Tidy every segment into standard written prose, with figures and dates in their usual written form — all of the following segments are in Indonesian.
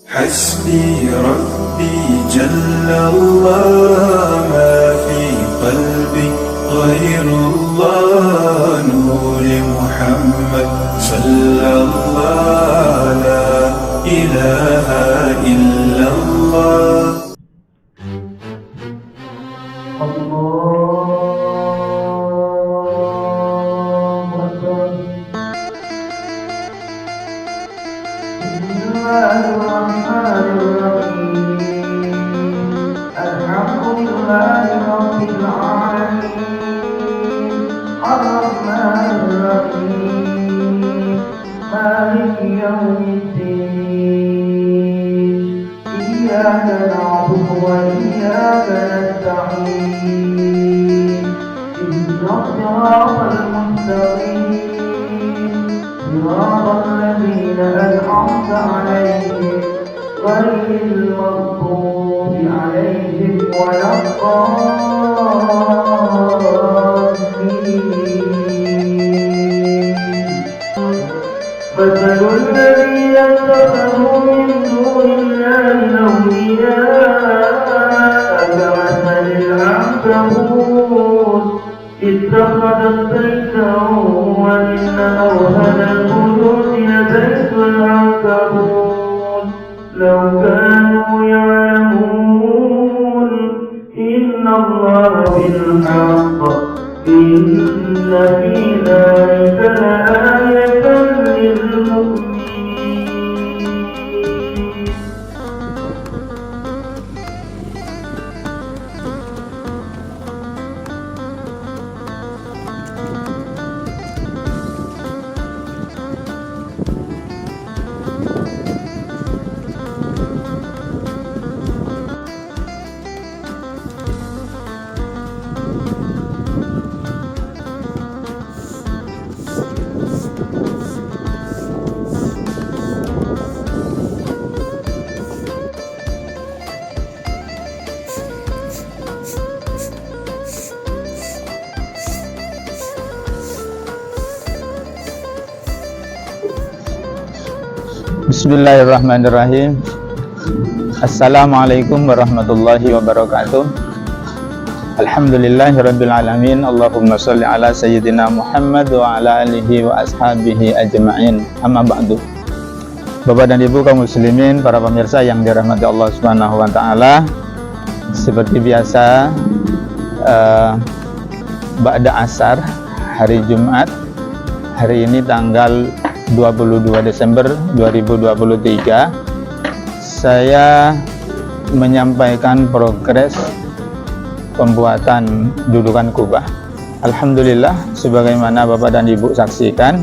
حسبي ربي جل الله ما في قلبي غير الله نور محمد صلى الله لا إله إلا الله إياك نعبد وإياك نستعين اهدنا الصراط المستقيم صراط الذين أنعمت عليهم غير المغضوب عليهم ولا الضالين. مثل الذين اتخذوا من دون الله أولياء كمثل العنكبوت اتخذت بيتا وإن أوهن البيوت لبيت العنكبوت لو كانوا يعلمون إن الله بالحق إن في ذلك لآية للمؤمنين. Bismillahirrahmanirrahim. Assalamualaikum warahmatullahi wabarakatuh. Alhamdulillahirabbil alamin. Allahumma shalli ala sayyidina Muhammad wa ala alihi wa ashabihi ajma'in. Amma ba'du. Bapak dan Ibu kaum muslimin, para pemirsa yang dirahmati Allah Subhanahu wa taala. Seperti biasa ba'da asar hari Jumat. Hari ini tanggal 22 Desember 2023 saya menyampaikan progres pembuatan dudukan kubah. Alhamdulillah, sebagaimana Bapak dan Ibu saksikan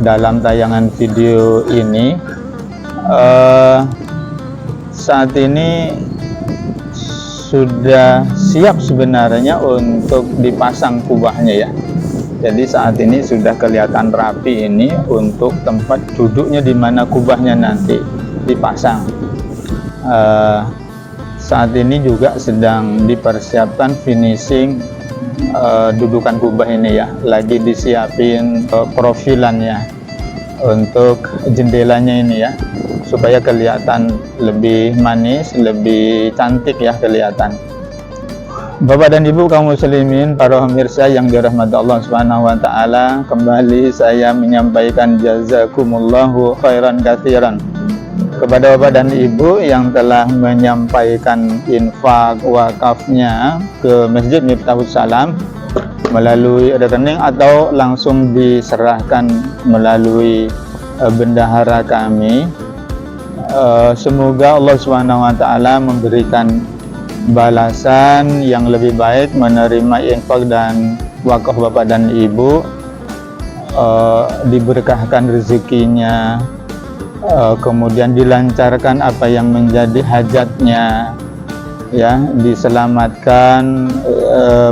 dalam tayangan video ini, saat ini sudah siap sebenarnya untuk dipasang kubahnya ya. Jadi saat ini sudah kelihatan rapi ini untuk tempat duduknya di mana kubahnya nanti dipasang. Saat ini juga sedang dipersiapkan finishing dudukan kubah ini ya. Lagi disiapin profilannya untuk jendelanya ini ya, supaya kelihatan lebih manis, lebih cantik ya kelihatan. Bapak dan Ibu kaum muslimin, para pemirsa yang dirahmati Allah Subhanahu wa taala, kembali saya menyampaikan jazakumullahu khairan katsiran kepada Bapak dan Ibu yang telah menyampaikan infak wakafnya ke Masjid Miftahus Salam melalui rekening atau langsung diserahkan melalui bendahara kami. Semoga Allah Subhanahu wa taala memberikan balasan yang lebih baik menerima infak dan wakaf Bapak dan Ibu, diberkahkan rezekinya, kemudian dilancarkan apa yang menjadi hajatnya ya, diselamatkan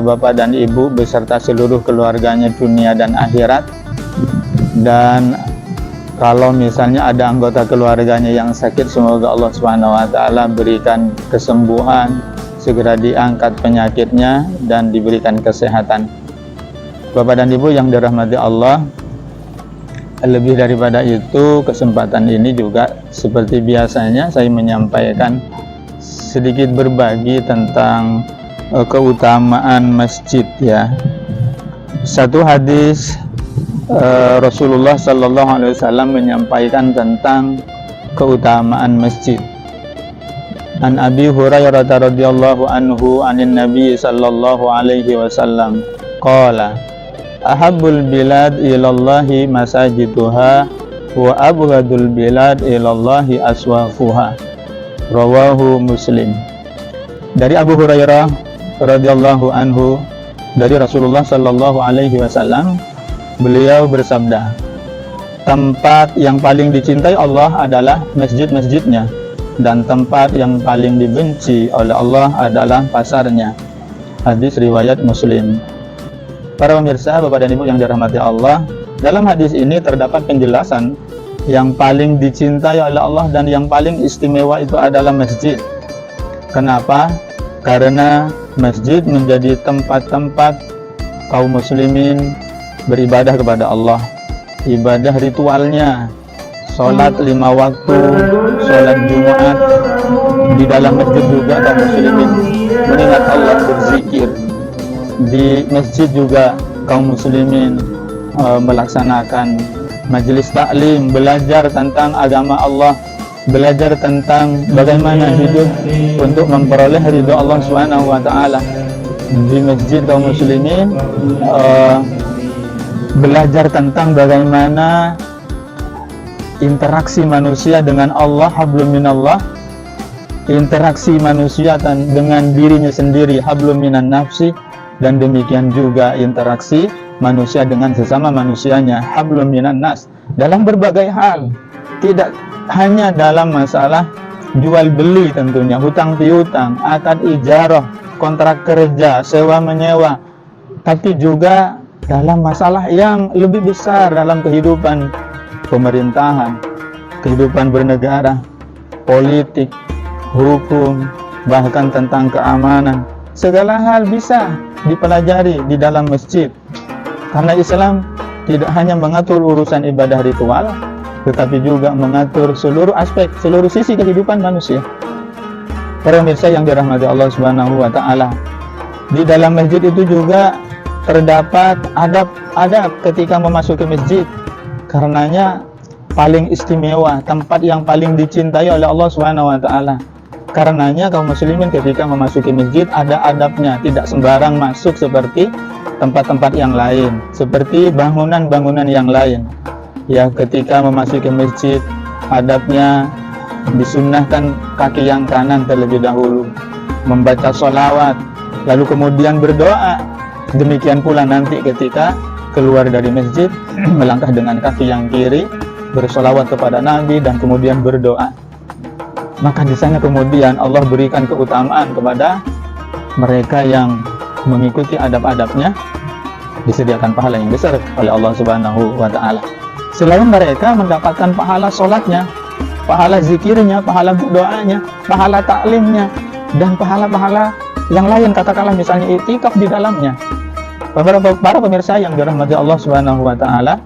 Bapak dan Ibu beserta seluruh keluarganya dunia dan akhirat. Dan kalau misalnya ada anggota keluarganya yang sakit, semoga Allah Subhanahu wa taala berikan kesembuhan, segera diangkat penyakitnya dan diberikan kesehatan. Bapak dan Ibu yang dirahmati Allah, Lebih daripada itu, kesempatan ini juga seperti biasanya saya menyampaikan sedikit berbagi tentang keutamaan masjid ya. Satu hadis Rasulullah Sallallahu Alaihi Wasallam menyampaikan tentang keutamaan masjid. An Abi Hurairah radhiyallahu anhu anin Nabi sallallahu alaihi wasallam qala ahabbul bilad ilallahi masajiduha wa abghadul bilad ilallahi aswaquha. Rawahu Muslim. Dari Abu Hurairah radhiyallahu anhu dari Rasulullah sallallahu alaihi wasallam, beliau bersabda, tempat yang paling dicintai Allah adalah masjid-masjidnya, dan tempat yang paling dibenci oleh Allah adalah pasarnya. Hadis riwayat Muslim. Para pemirsa, Bapak dan Ibu yang dirahmati Allah, dalam hadis ini terdapat penjelasan yang paling dicintai oleh Allah dan yang paling istimewa itu adalah masjid. Kenapa? Karena masjid menjadi tempat-tempat kaum muslimin beribadah kepada Allah. Ibadah ritualnya, sholat 5 waktu, sholat Jumat, di dalam masjid juga kaum muslimin mengingat Allah, berzikir. Di masjid juga kaum muslimin melaksanakan majelis taklim, belajar tentang agama Allah, belajar tentang bagaimana hidup untuk memperoleh ridho Allah Subhanahu wa taala. Di masjid kaum muslimin belajar tentang bagaimana interaksi manusia dengan Allah, hablum minallah, interaksi manusia dengan dirinya sendiri, hablum minan nafsi, dan demikian juga interaksi manusia dengan sesama manusianya, hablum minan nas, dalam berbagai hal. Tidak hanya dalam masalah jual beli tentunya, hutang piutang, akad ijarah, kontrak kerja, sewa menyewa, tapi juga dalam masalah yang lebih besar dalam kehidupan pemerintahan, kehidupan bernegara, politik, hukum, bahkan tentang keamanan. Segala hal bisa dipelajari di dalam masjid, karena Islam tidak hanya mengatur urusan ibadah ritual, tetapi juga mengatur seluruh aspek, seluruh sisi kehidupan manusia. Para pemirsa yang dirahmati Allah Subhanahu wa taala, di dalam masjid itu juga terdapat adab-adab ketika memasuki masjid. Karenanya paling istimewa, tempat yang paling dicintai oleh Allah Subhanahu wa taala. Karenanya kaum muslimin ketika memasuki masjid ada adabnya, tidak sembarang masuk seperti tempat-tempat yang lain, seperti bangunan-bangunan yang lain. Ya, ketika memasuki masjid adabnya disunnahkan kaki yang kanan terlebih dahulu, membaca sholawat, lalu kemudian berdoa. Demikian pula nanti ketika keluar dari masjid, melangkah dengan kaki yang kiri, bersolawat kepada Nabi, dan kemudian berdoa. Maka di sana kemudian Allah berikan keutamaan kepada mereka yang mengikuti adab-adabnya, disediakan pahala yang besar oleh Allah Subhanahu wa taala. Selain mereka mendapatkan pahala sholatnya, pahala zikirnya, pahala doanya, pahala taklimnya, dan pahala-pahala yang lain, katakanlah misalnya iktikaf di dalamnya. Para pemirsa yang dirahmati Allah Subhanahu wa taala,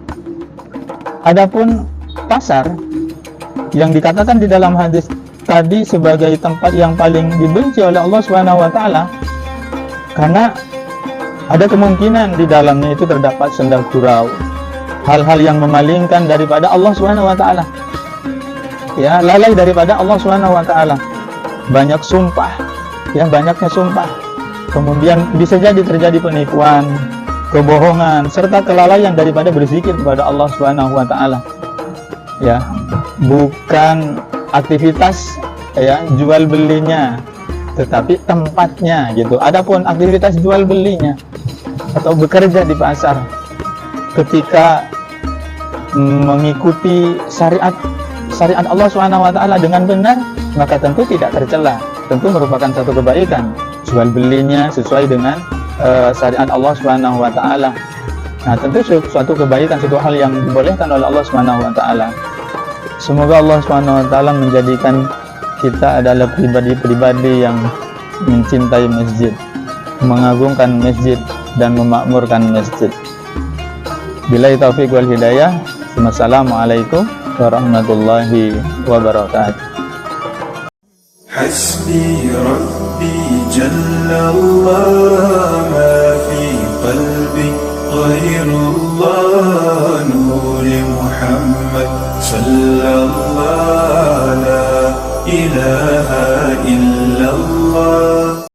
adapun pasar yang dikatakan di dalam hadis tadi sebagai tempat yang paling dibenci oleh Allah Subhanahu wa taala, karena ada kemungkinan di dalamnya itu terdapat senda gurau, hal-hal yang memalingkan daripada Allah Subhanahu wa taala. Ya, lalai daripada Allah Subhanahu wa taala. Banyak sumpah, ya, banyaknya sumpah. Kemudian bisa jadi terjadi penipuan, kebohongan, serta kelalaian daripada berzikir kepada Allah Subhanahu wa taala. Ya, bukan aktivitas ya jual belinya, tetapi tempatnya gitu. Adapun aktivitas jual belinya atau bekerja di pasar, ketika mengikuti syariat Allah Subhanahu wa taala dengan benar, maka tentu tidak tercela, tentu merupakan satu kebaikan. Jual belinya sesuai dengan syariat Allah Subhanahu wa taala. Nah, tentu suatu kebaikan, suatu hal yang dibolehkan oleh Allah Subhanahu wa taala. Semoga Allah Subhanahu wa taala menjadikan kita adalah pribadi-pribadi yang mencintai masjid, mengagungkan masjid, dan memakmurkan masjid. Billahi taufiq wal hidayah. Wassalamualaikum warahmatullahi wabarakatuh. حسبي ربي جل الله ما في قلبي غير الله